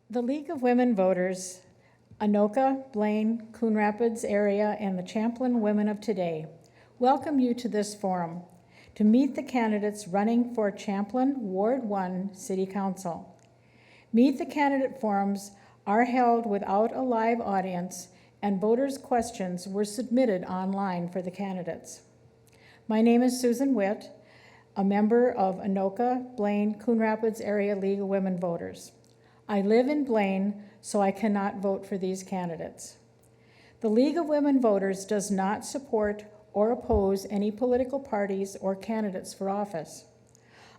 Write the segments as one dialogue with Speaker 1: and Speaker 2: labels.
Speaker 1: The League of Women Voters, Anoka, Blaine, Coon Rapids area, and the Champlin Women of Today welcome you to this forum to meet the candidates running for Champlin Ward 1 City Council. Meet the Candidate forums are held without a live audience, and voters' questions were submitted online for the candidates. My name is Susan Witt, a member of Anoka, Blaine, Coon Rapids Area League of Women Voters. I live in Blaine, so I cannot vote for these candidates. The League of Women Voters does not support or oppose any political parties or candidates for office.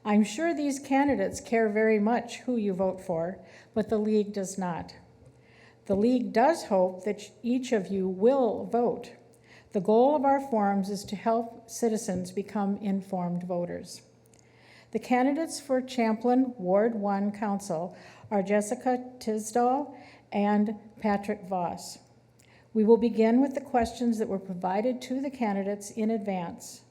Speaker 1: I'm sure these candidates care very much who you vote for, but the League does not. The League does hope that each of you will vote. The goal of our forums is to help citizens become informed voters. The candidates for Champlin Ward 1 Council are Jessica Tesdall and Patrick Voss. We will begin with the questions that were provided to the candidates in advance.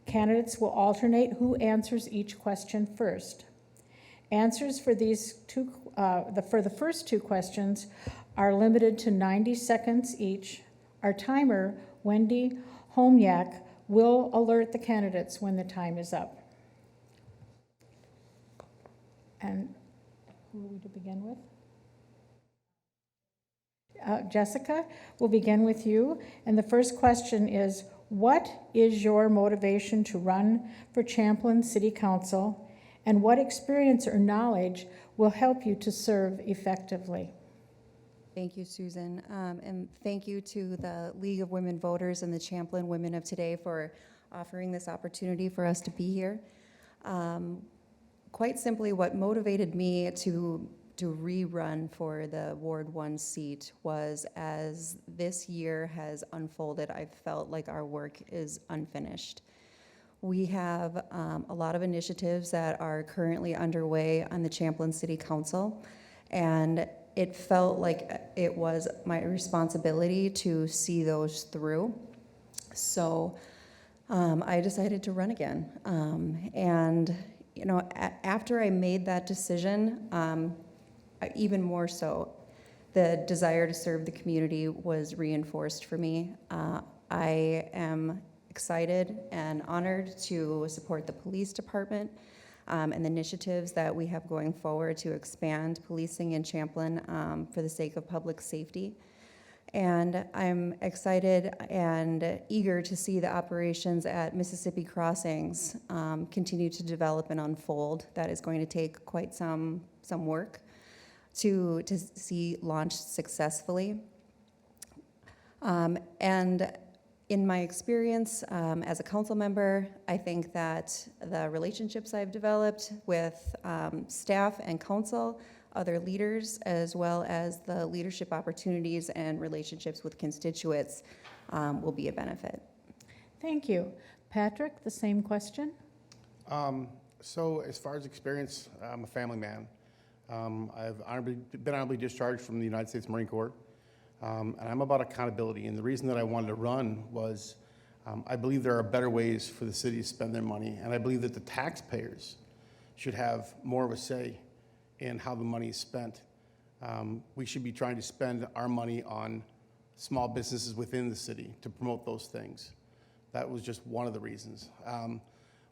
Speaker 1: Candidates will alternate who answers each question first. Answers for the first two questions are limited to 90 seconds each. Our timer, Wendy Homyak, will alert the candidates when the time is up. And who are we to begin with? Jessica, we'll begin with you. And the first question is, what is your motivation to run for Champlin City Council, and what experience or knowledge will help you to serve effectively?
Speaker 2: Thank you, Susan. And thank you to the League of Women Voters and the Champlin Women of Today for offering this opportunity for us to be here. Quite simply, what motivated me to rerun for the Ward 1 seat was, as this year has unfolded, I felt like our work is unfinished. We have a lot of initiatives that are currently underway on the Champlin City Council, and it felt like it was my responsibility to see those through. So I decided to run again. And you know, after I made that decision, even more so, the desire to serve the community was reinforced for me. I am excited and honored to support the police department and the initiatives that we have going forward to expand policing in Champlin for the sake of public safety. And I'm excited and eager to see the operations at Mississippi Crossings continue to develop and unfold. That is going to take quite some work to see launched successfully. And in my experience as a council member, I think that the relationships I've developed with staff and council, other leaders, as well as the leadership opportunities and relationships with constituents will be a benefit.
Speaker 1: Thank you. Patrick, the same question.
Speaker 3: So as far as experience, I'm a family man. I've been honorably discharged from the United States Marine Corps, and I'm about accountability. And the reason that I wanted to run was I believe there are better ways for the city to spend their money, and I believe that the taxpayers should have more of a say in how the money is spent. We should be trying to spend our money on small businesses within the city to promote those things. That was just one of the reasons.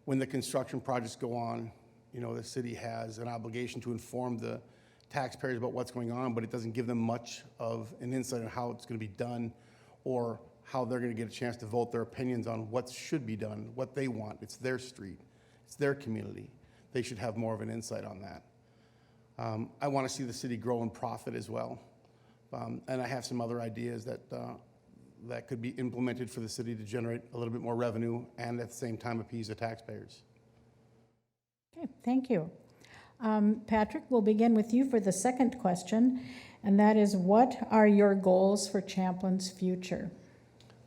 Speaker 3: When the construction projects go on, you know, the city has an obligation to inform the taxpayers about what's going on, but it doesn't give them much of an insight on how it's going to be done or how they're going to get a chance to vote their opinions on what should be done, what they want. It's their street. It's their community. They should have more of an insight on that. I want to see the city grow and profit as well. And I have some other ideas that could be implemented for the city to generate a little bit more revenue and at the same time appease the taxpayers.
Speaker 1: Okay, thank you. Patrick, we'll begin with you for the second question, and that is, what are your goals for Champlin's future?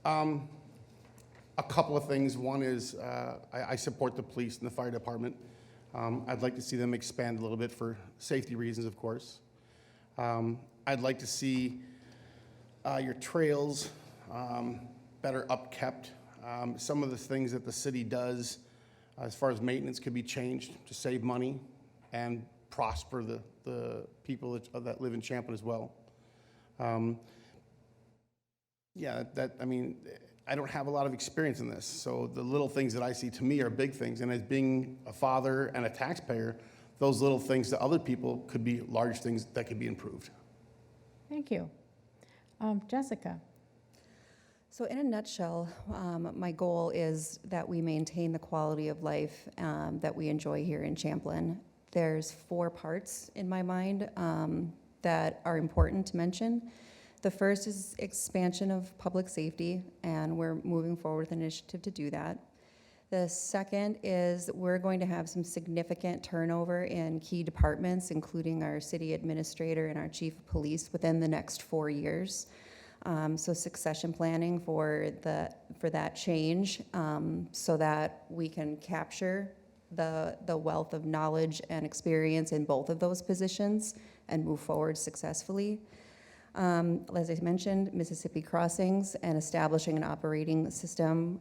Speaker 3: A couple of things. One is I support the police and the fire department. I'd like to see them expand a little bit for safety reasons, of course. I'd like to see your trails better upkept. Some of the things that the city does as far as maintenance could be changed to save money and prosper the people that live in Champlin as well. Yeah, I mean, I don't have a lot of experience in this, so the little things that I see to me are big things. And as being a father and a taxpayer, those little things to other people could be large things that could be improved.
Speaker 1: Thank you. Jessica?
Speaker 2: So in a nutshell, my goal is that we maintain the quality of life that we enjoy here in Champlin. There's 4 parts in my mind that are important to mention. The first is expansion of public safety, and we're moving forward with an initiative to do that. The second is we're going to have some significant turnover in key departments, including our city administrator and our chief of police within the next 4 years. So succession planning for that change, so that we can capture the wealth of knowledge and experience in both of those positions and move forward successfully. As I mentioned, Mississippi crossings and establishing an operating system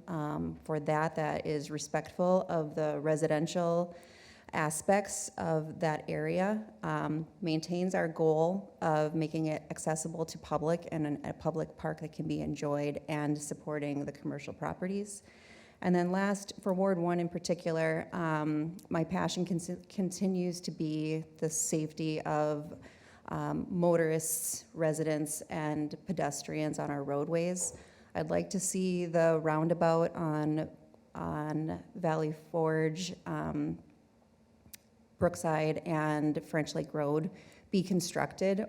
Speaker 2: for that is respectful of the residential aspects of that area, maintains our goal of making it accessible to public and a public park that can be enjoyed, and supporting the commercial properties. And then last, for Ward 1 in particular, my passion continues to be the safety of motorists, residents, and pedestrians on our roadways. I'd like to see the roundabout on Valley Forge, Brookside, and French Lake Road be constructed,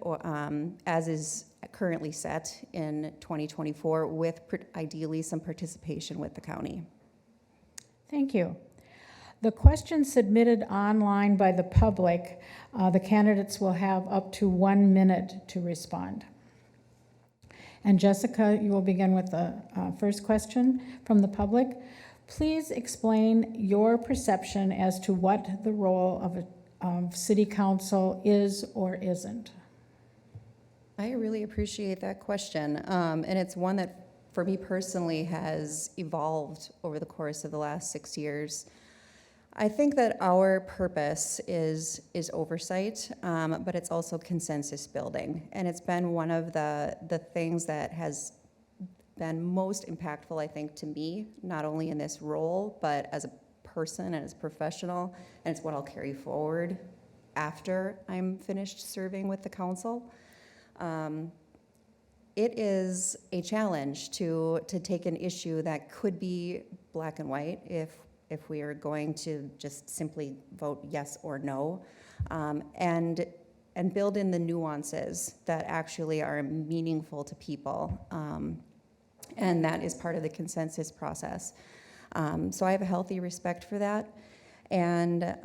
Speaker 2: as is currently set in 2024, with ideally some participation with the county.
Speaker 1: Thank you. The questions submitted online by the public, the candidates will have up to 1 minute to respond. And Jessica, you will begin with the first question from the public. Please explain your perception as to what the role of city council is or isn't.
Speaker 2: I really appreciate that question, and it's one that, for me personally, has evolved over the course of the last 6 years. I think that our purpose is oversight, but it's also consensus building. And it's been one of the things that has been most impactful, I think, to me, not only in this role, but as a person and as a professional, and it's what I'll carry forward after I'm finished serving with the council. It is a challenge to take an issue that could be black and white if we are going to just simply vote yes or no, and build in the nuances that actually are meaningful to people, and that is part of the consensus process. So I have a healthy respect for that, and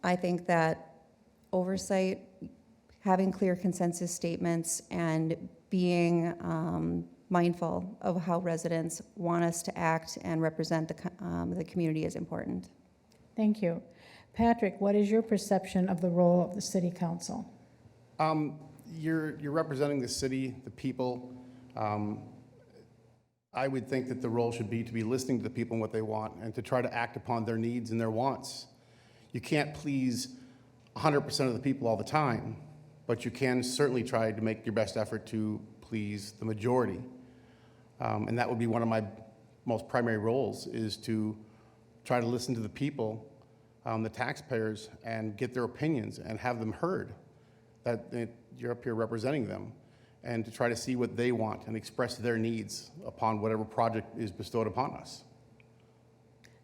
Speaker 2: I think that oversight, having clear consensus statements, and being mindful of how residents want us to act and represent the community is important.
Speaker 1: Thank you. Patrick, what is your perception of the role of the city council?
Speaker 3: You're representing the city, the people. I would think that the role should be to be listening to the people and what they want, and to try to act upon their needs and their wants. You can't please 100% of the people all the time, but you can certainly try to make your best effort to please the majority. And that would be one of my most primary roles, is to try to listen to the people, the taxpayers, and get their opinions and have them heard, that you're up here representing them, and to try to see what they want and express their needs upon whatever project is bestowed upon us.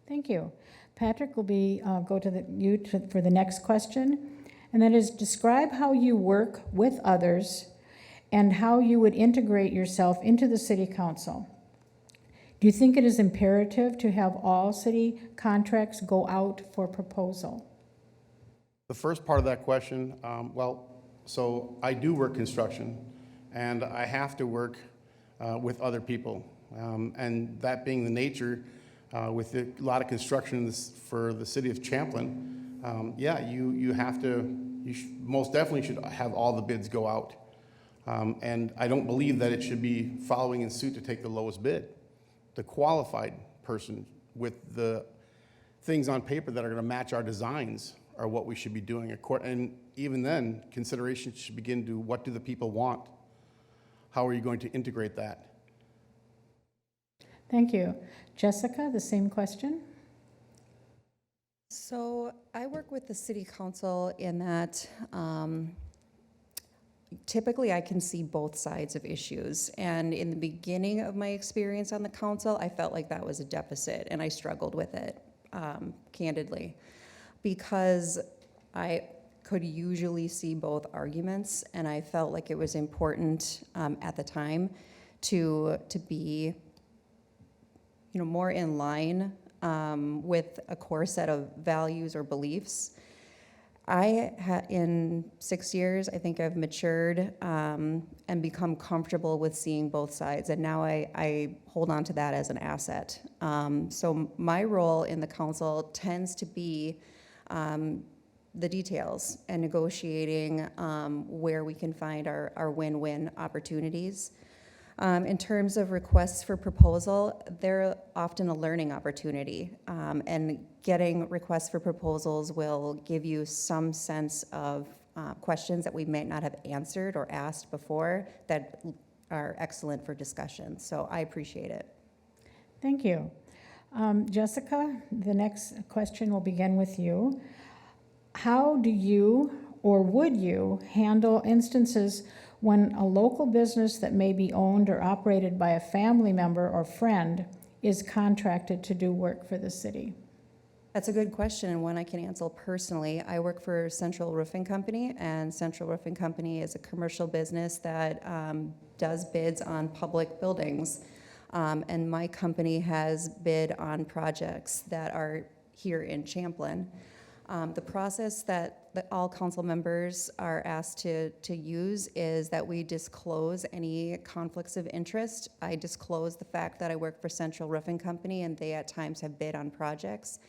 Speaker 1: Thank you. Patrick will go to you for the next question, and that is, describe how you work with others and how you would integrate yourself into the city council. Do you think it is imperative to have all city contracts go out for proposal?
Speaker 3: The first part of that question, so I do work construction, and I have to work with other people. And that being the nature, with a lot of construction for the city of Champlin, you most definitely should have all the bids go out. And I don't believe that it should be following in suit to take the lowest bid. The qualified person with the things on paper that are going to match our designs are what we should be doing. And even then, consideration should begin to what do the people want? How are you going to integrate that?
Speaker 1: Thank you. Jessica, the same question?
Speaker 2: So I work with the city council in that typically I can see both sides of issues. And in the beginning of my experience on the council, I felt like that was a deficit and I struggled with it, candidly, because I could usually see both arguments, and I felt like it was important at the time to be, more in line with a core set of values or beliefs. In 6 years, I think I've matured and become comfortable with seeing both sides, and now I hold on to that as an asset. So my role in the council tends to be the details and negotiating where we can find our win-win opportunities. In terms of requests for proposal, they're often a learning opportunity, and getting requests for proposals will give you some sense of questions that we might not have answered or asked before that are excellent for discussion. So I appreciate it.
Speaker 1: Thank you. Jessica, the next question will begin with you. How do you or would you handle instances when a local business that may be owned or operated by a family member or friend is contracted to do work for the city?
Speaker 2: That's a good question, and one I can answer personally. I work for Central Roofing Company, and Central Roofing Company is a commercial business that does bids on public buildings. And my company has bid on projects that are here in Champlin. The process that all council members are asked to use is that we disclose any conflicts of interest. I disclose the fact that I work for Central Roofing Company and they at times have bid on projects.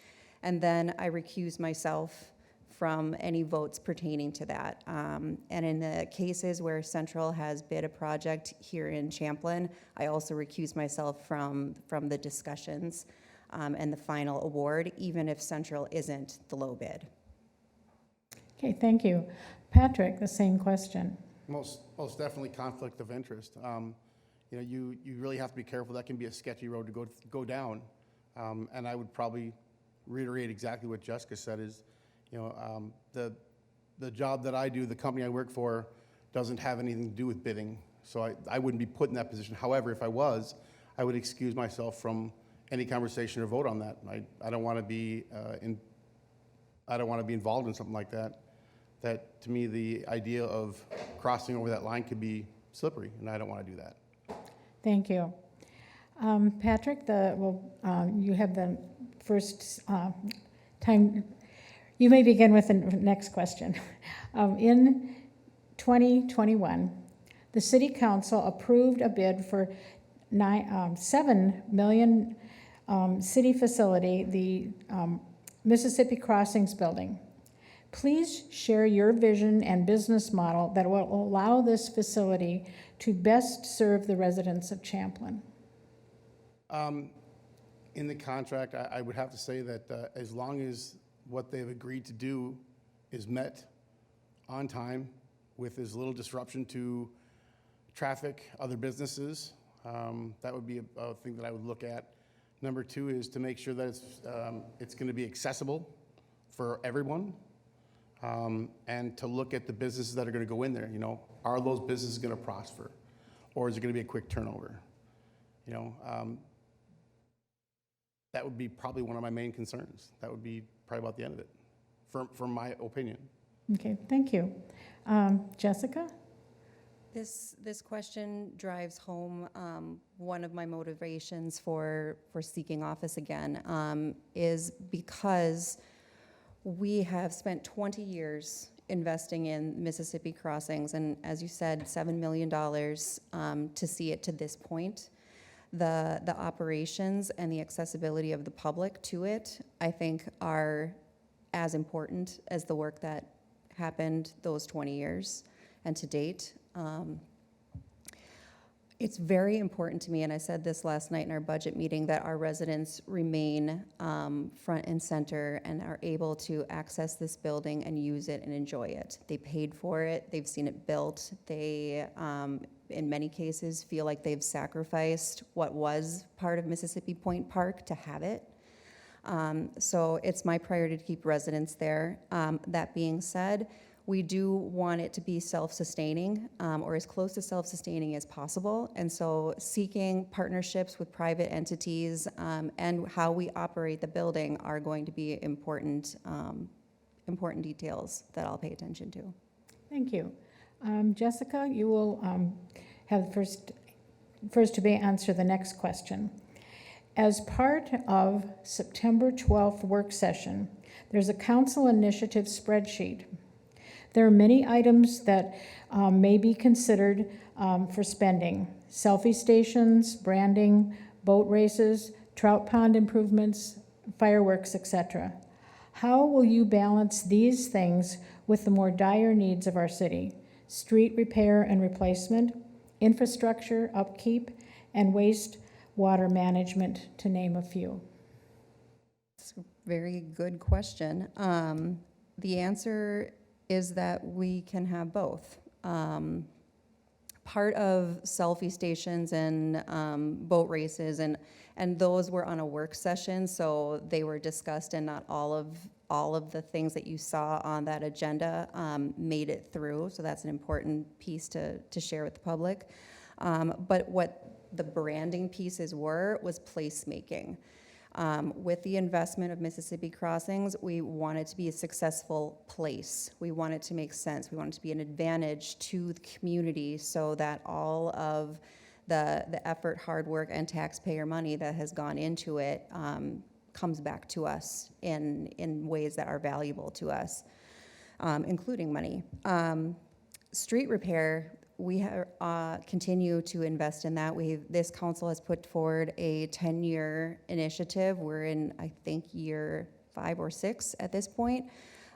Speaker 2: And then I recuse myself from any votes pertaining to that. And in the cases where Central has bid a project here in Champlin, I also recuse myself from the discussions and the final award, even if Central isn't the low bid.
Speaker 1: Okay, thank you. Patrick, the same question.
Speaker 3: Most definitely conflict of interest. You really have to be careful. That can be a sketchy road to go down. And I would probably reiterate exactly what Jessica said is, the job that I do, the company I work for, doesn't have anything to do with bidding. So I wouldn't be put in that position. However, if I was, I would excuse myself from any conversation or vote on that. I don't want to be involved in something like that. That to me, the idea of crossing over that line could be slippery, and I don't want to do that.
Speaker 1: Thank you. Patrick, you have the first time. You may begin with the next question. In 2021, the City Council approved a bid for $7 million city facility, the Mississippi Crossings building. Please share your vision and business model that will allow this facility to best serve the residents of Champlin.
Speaker 3: In the contract, I would have to say that as long as what they've agreed to do is met on time with as little disruption to traffic, other businesses, that would be a thing that I would look at. Number two is to make sure that it's going to be accessible for everyone, and to look at the businesses that are going to go in there. Are those businesses going to prosper, or is it going to be a quick turnover? That would be probably one of my main concerns. That would be probably about the end of it, from my opinion.
Speaker 1: Okay, thank you. Jessica?
Speaker 2: This question drives home one of my motivations for seeking office again, is because we have spent 20 years investing in Mississippi Crossings, and as you said, $7 million to see it to this point. The operations and the accessibility of the public to it, I think, are as important as the work that happened those 20 years and to date. It's very important to me, and I said this last night in our budget meeting, that our residents remain front and center and are able to access this building and use it and enjoy it. They paid for it, they've seen it built, they, in many cases, feel like they've sacrificed what was part of Mississippi Point Park to have it. So it's my priority to keep residents there. That being said, we do want it to be self-sustaining, or as close to self-sustaining as possible. And so seeking partnerships with private entities and how we operate the building are going to be important, important details that I'll pay attention to.
Speaker 1: Thank you. Jessica, you will have first to be answer the next question. As part of September 12th work session, there's a council initiative spreadsheet. There are many items that may be considered for spending: selfie stations, branding, boat races, trout pond improvements, fireworks, etc. How will you balance these things with the more dire needs of our city? Street repair and replacement, infrastructure upkeep, and wastewater management, to name a few.
Speaker 2: It's a very good question. The answer is that we can have both. Part of selfie stations and boat races and those were on a work session, so they were discussed, and not all of the things that you saw on that agenda made it through. So that's an important piece to share with the public. But what the branding pieces was placemaking. With the investment of Mississippi Crossings, we want it to be a successful place. We want it to make sense. We want it to be an advantage to the community so that all of the effort, hard work, and taxpayer money that has gone into it comes back to us in ways that are valuable to us, including money. Street repair, we continue to invest in that. This council has put forward a 10-year initiative. We're in, I think, year 5 or 6 at this point,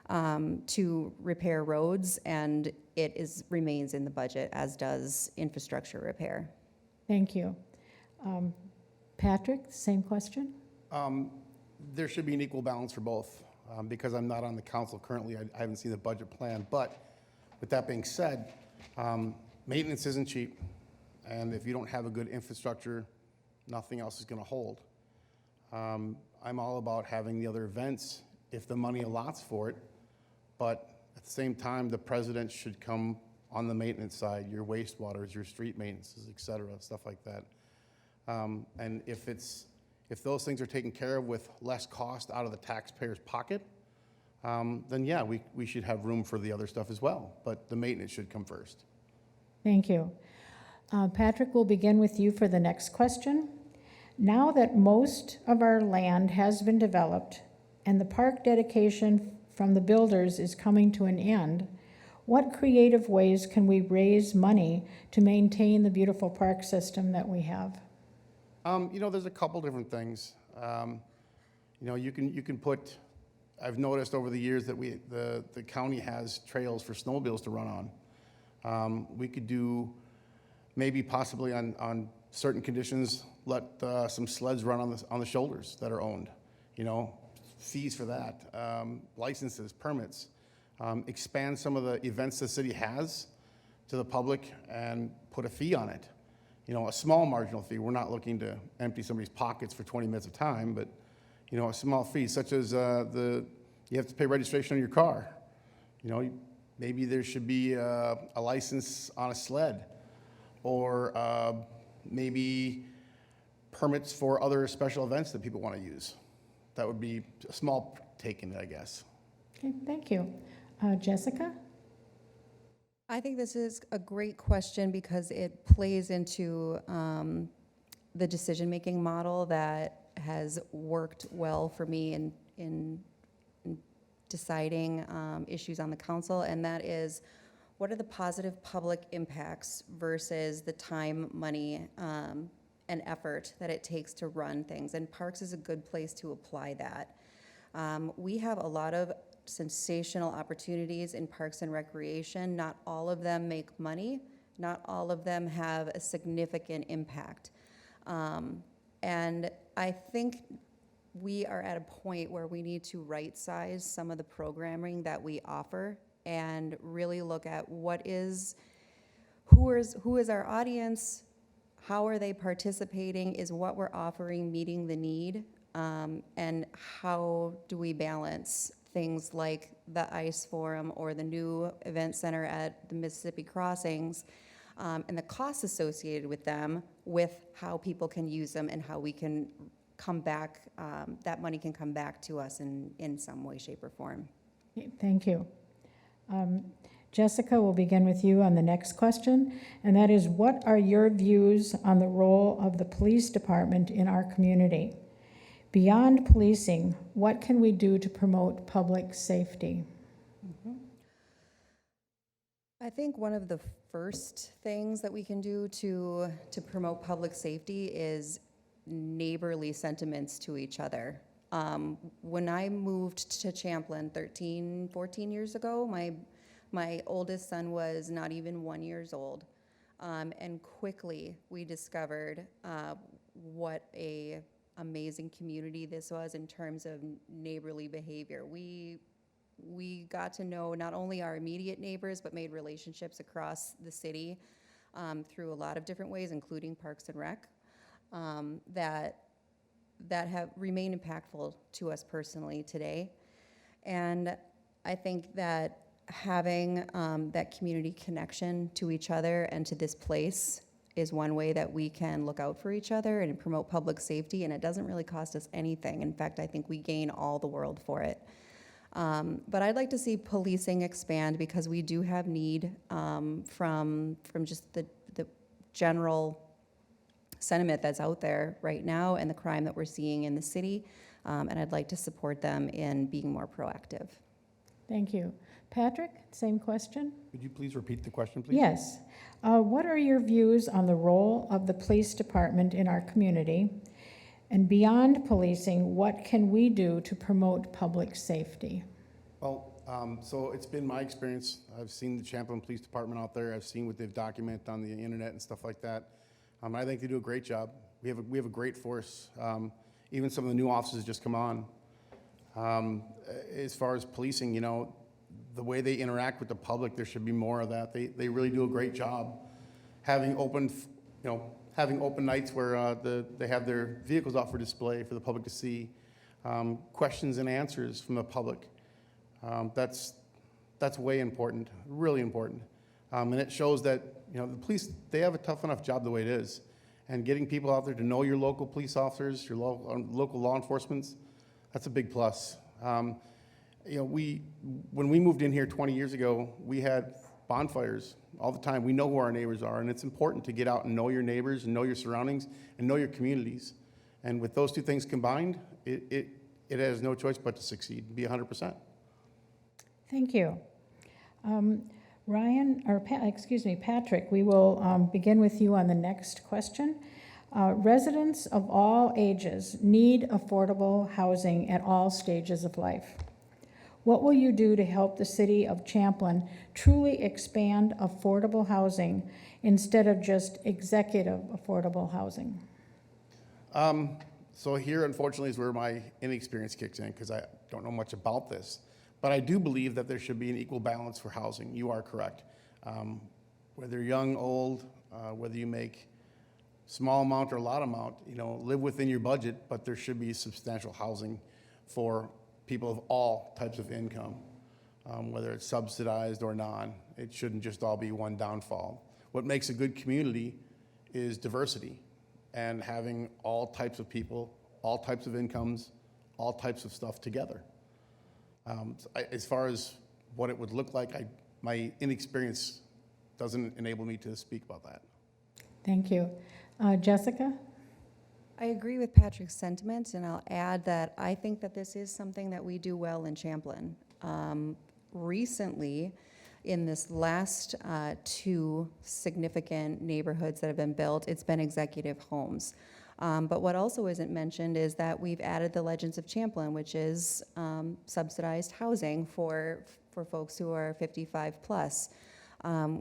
Speaker 2: to repair roads, and it remains in the budget, as does infrastructure repair.
Speaker 1: Thank you. Patrick, same question?
Speaker 3: There should be an equal balance for both. Because I'm not on the council currently, I haven't seen the budget plan. But with that being said, maintenance isn't cheap, and if you don't have a good infrastructure, nothing else is going to hold. I'm all about having the other events if the money allots for it, but at the same time, the president should come on the maintenance side, your wastewaters, your street maintenances, et cetera, stuff like that. And if those things are taken care of with less cost out of the taxpayer's pocket, then yeah, we should have room for the other stuff as well, but the maintenance should come first.
Speaker 1: Thank you. Patrick, we'll begin with you for the next question. Now that most of our land has been developed and the park dedication from the builders is coming to an end, what creative ways can we raise money to maintain the beautiful park system that we have?
Speaker 3: There's a couple different things. You can put, I've noticed over the years that the county has trails for snowmobiles to run on. We could do, maybe possibly on certain conditions, let some sleds run on the shoulders that are owned. Fees for that, licenses, permits. Expand some of the events the city has to the public and put a fee on it. A small marginal fee. We're not looking to empty somebody's pockets for 20 minutes of time, but a small fee, such as you have to pay registration on your car. Maybe there should be a license on a sled, or maybe permits for other special events that people want to use. That would be a small take in it, I guess.
Speaker 1: Okay, thank you. Jessica?
Speaker 2: I think this is a great question because it plays into the decision-making model that has worked well for me in deciding issues on the council, and that is, what are the positive public impacts versus the time, money, and effort that it takes to run things, and parks is a good place to apply that. We have a lot of sensational opportunities in parks and recreation. Not all of them make money, Not all of them have a significant impact. And I think we are at a point where we need to right-size some of the programming that we offer and really look at who is our audience, how are they participating, is what we're offering meeting the need, and how do we balance things like the ICE Forum or the new event center at the Mississippi Crossings, and the costs associated with them, with how people can use them and how we can come back, that money can come back to us in some way, shape, or form.
Speaker 1: Okay, thank you. Jessica, we'll begin with you on the next question, and that is, what are your views on the role of the police department in our community? Beyond policing, what can we do to promote public safety?
Speaker 2: I think one of the first things that we can do to promote public safety is neighborly sentiments to each other. When I moved to Champlin 13, 14 years ago, my oldest son was not even 1 year old. And quickly we discovered what a amazing community this was in terms of neighborly behavior. We got to know not only our immediate neighbors, but made relationships across the city through a lot of different ways, including Parks and Rec, that have remained impactful to us personally today. And I think that having that community connection to each other and to this place is one way that we can look out for each other and promote public safety, and it doesn't really cost us anything. In fact, I think we gain all the world for it. But I'd like to see policing expand, because we do have need from just the general sentiment that's out there right now and the crime that we're seeing in the city, and I'd like to support them in being more proactive.
Speaker 1: Thank you. Patrick, same question?
Speaker 3: Could you please repeat the question, please?
Speaker 1: Yes. What are your views on the role of the police department in our community? And beyond policing, what can we do to promote public safety?
Speaker 3: Well, so it's been my experience. I've seen the Champlin Police Department out there. I've seen what they've documented on the internet and stuff like that. I think they do a great job. We have a great force. Even some of the new officers just come on. As far as policing, the way they interact with the public, there should be more of that. They really do a great job having open nights where they have their vehicles out for display for the public to see, questions and answers from the public. That's way important, really important. And it shows that, the police, they have a tough enough job the way it is. And getting people out there to know your local police officers, your local law enforcement, that's a big plus. When we moved in here 20 years ago, we had bonfires all the time. We know who our neighbors are, and it's important to get out and know your neighbors and know your surroundings and know your communities. And with those two things combined, it has no choice but to succeed and be 100%.
Speaker 1: Thank you. Patrick, we will begin with you on the next question. Residents of all ages need affordable housing at all stages of life. What will you do to help the city of Champlin truly expand affordable housing instead of just executive affordable housing?
Speaker 3: So here, unfortunately, is where my inexperience kicks in, because I don't know much about this. But I do believe that there should be an equal balance for housing. You are correct. Whether you're young, old, whether you make small amount or a lot amount, live within your budget, but there should be substantial housing for people of all types of income, whether it's subsidized or non. It shouldn't just all be one downfall. What makes a good community is diversity and having all types of people, all types of incomes, all types of stuff together. As far as what it would look like, my inexperience doesn't enable me to speak about that.
Speaker 1: Thank you. Jessica?
Speaker 2: I agree with Patrick's sentiments, and I'll add that I think that this is something that we do well in Champlin. Recently, in this last two significant neighborhoods that have been built, it's been executive homes. But what also isn't mentioned is that we've added the Legends of Champlin, which is subsidized housing for folks who are 55 plus.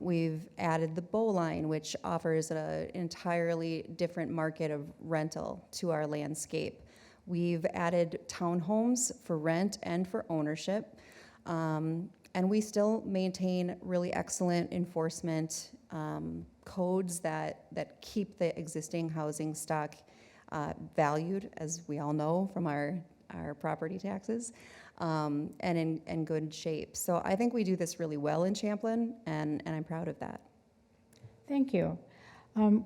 Speaker 2: We've added the bow line, which offers an entirely different market of rental to our landscape. We've added townhomes for rent and for ownership. And we still maintain really excellent enforcement codes that keep the existing housing stock valued, as we all know from our property taxes, and in good shape. So I think we do this really well in Champlin, and I'm proud of that.
Speaker 1: Thank you.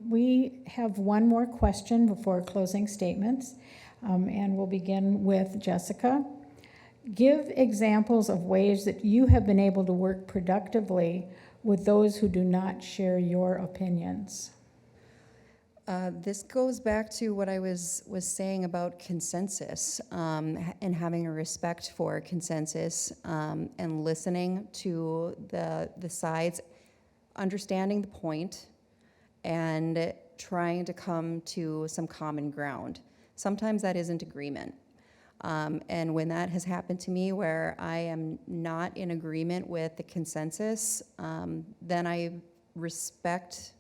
Speaker 1: We have one more question before closing statements, and we'll begin with Jessica. Give examples of ways that you have been able to work productively with those who do not share your opinions.
Speaker 2: This goes back to what I was saying about consensus, and having a respect for consensus, and listening to the sides, understanding the point, and trying to come to some common ground. Sometimes that isn't agreement. And when that has happened to me, where I am not in agreement with the consensus, then I respect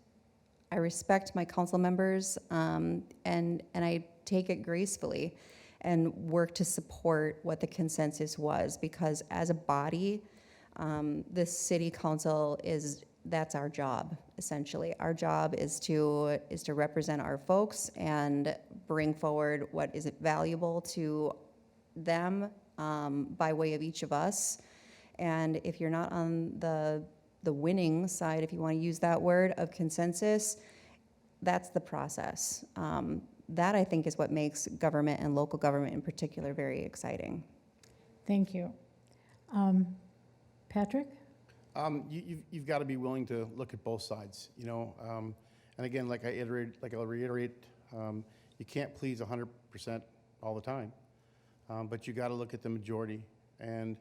Speaker 2: my council members, and I take it gracefully and work to support what the consensus was, because as a body, this city council that's our job, essentially. Our job is to represent our folks and bring forward what is valuable to them, by way of each of us. And if you're not on the winning side, if you want to use that word, of consensus, that's the process. That, I think, is what makes government, and local government in particular, very exciting.
Speaker 1: Thank you. Patrick?
Speaker 3: You've got to be willing to look at both sides, you know. And again, I'll reiterate, you can't please 100% all the time, but you got to look at the majority. And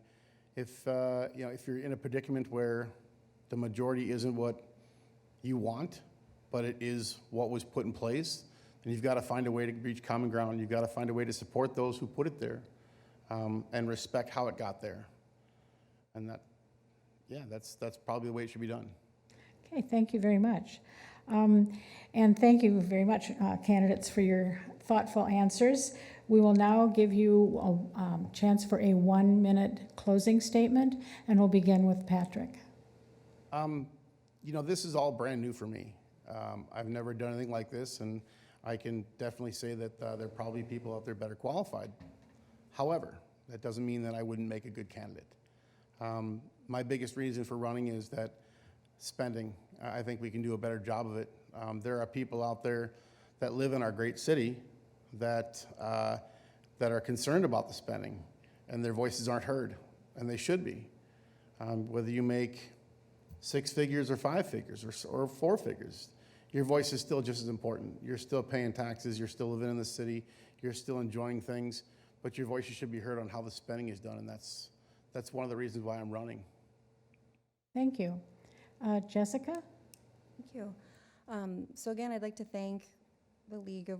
Speaker 3: if you're in a predicament where the majority isn't what you want, but it is what was put in place, then you've got to find a way to reach common ground. You've got to find a way to support those who put it there, and respect how it got there. And that's probably the way it should be done.
Speaker 1: Okay, thank you very much. And thank you very much, candidates, for your thoughtful answers. We will now give you a chance for a 1-minute closing statement, and we'll begin with Patrick.
Speaker 3: This is all brand new for me. I've never done anything like this, and I can definitely say that there are probably people out there better qualified. However, that doesn't mean that I wouldn't make a good candidate. My biggest reason for running is that spending. I think we can do a better job of it. There are people out there that live in our great city that are concerned about the spending, and their voices aren't heard, and they should be. Whether you make 6 figures or 5 figures or 4 figures, your voice is still just as important. You're still paying taxes, you're still living in the city, you're still enjoying things, but your voices should be heard on how the spending is done, and that's one of the reasons why I'm running.
Speaker 1: Thank you. Jessica?
Speaker 2: Thank you. So again, I'd like to thank the League of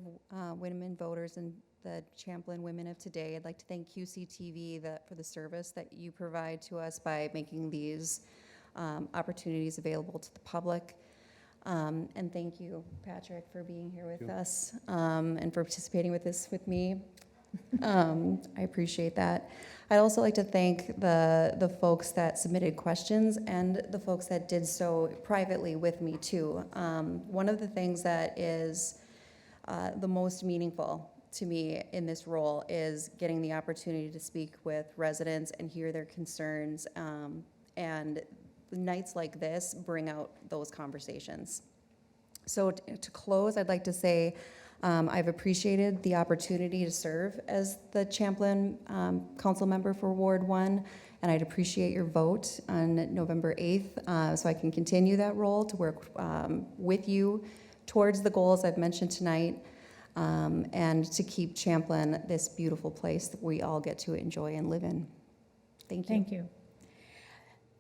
Speaker 2: Women Voters and the Champlin Women of Today. I'd like to thank QCTV for the service that you provide to us by making these opportunities available to the public. And thank you, Patrick, for being here with us, and for participating with me. I appreciate that. I'd also like to thank the folks that submitted questions and the folks that did so privately with me too. One of the things that is the most meaningful to me in this role is getting the opportunity to speak with residents and hear their concerns, and nights like this bring out those conversations. So to close, I'd like to say I've appreciated the opportunity to serve as the Champlin council member for Ward 1, and I'd appreciate your vote on November 8th so I can continue that role to work with you towards the goals I've mentioned tonight, and to keep Champlin this beautiful place that we all get to enjoy and live in. Thank you.
Speaker 1: Thank you.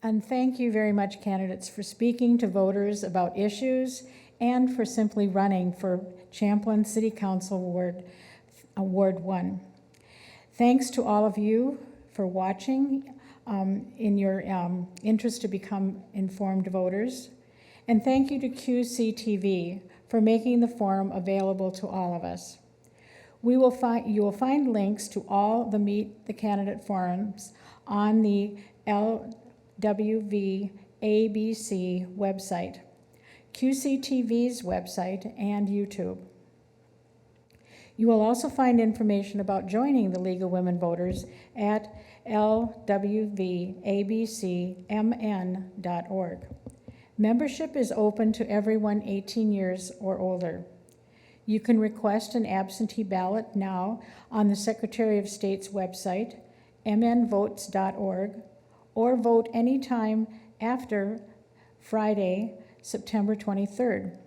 Speaker 1: And thank you very much, candidates, for speaking to voters about issues and for simply running for Champlin City Council Ward 1. Thanks to all of you for watching in your interest to become informed voters. And thank you to QCTV for making the forum available to all of us. You will find links to all the Meet the Candidate forums on the LWV ABC website, QCTV's website, and YouTube. You will also find information about joining the League of Women Voters at lwvabcmn.org. Membership is open to everyone 18 years or older. You can request an absentee ballot now on the Secretary of State's website, mnvotes.org, or vote anytime after Friday, September 23rd.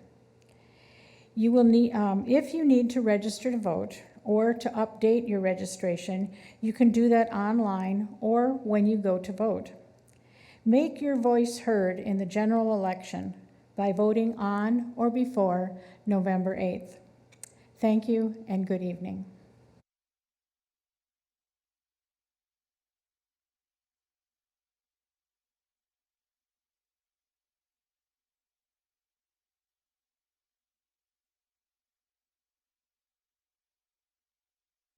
Speaker 1: You will need, if you need to register to vote or to update your registration, you can do that online or when you go to vote. Make your voice heard in the general election by voting on or before November 8th. Thank you and good evening.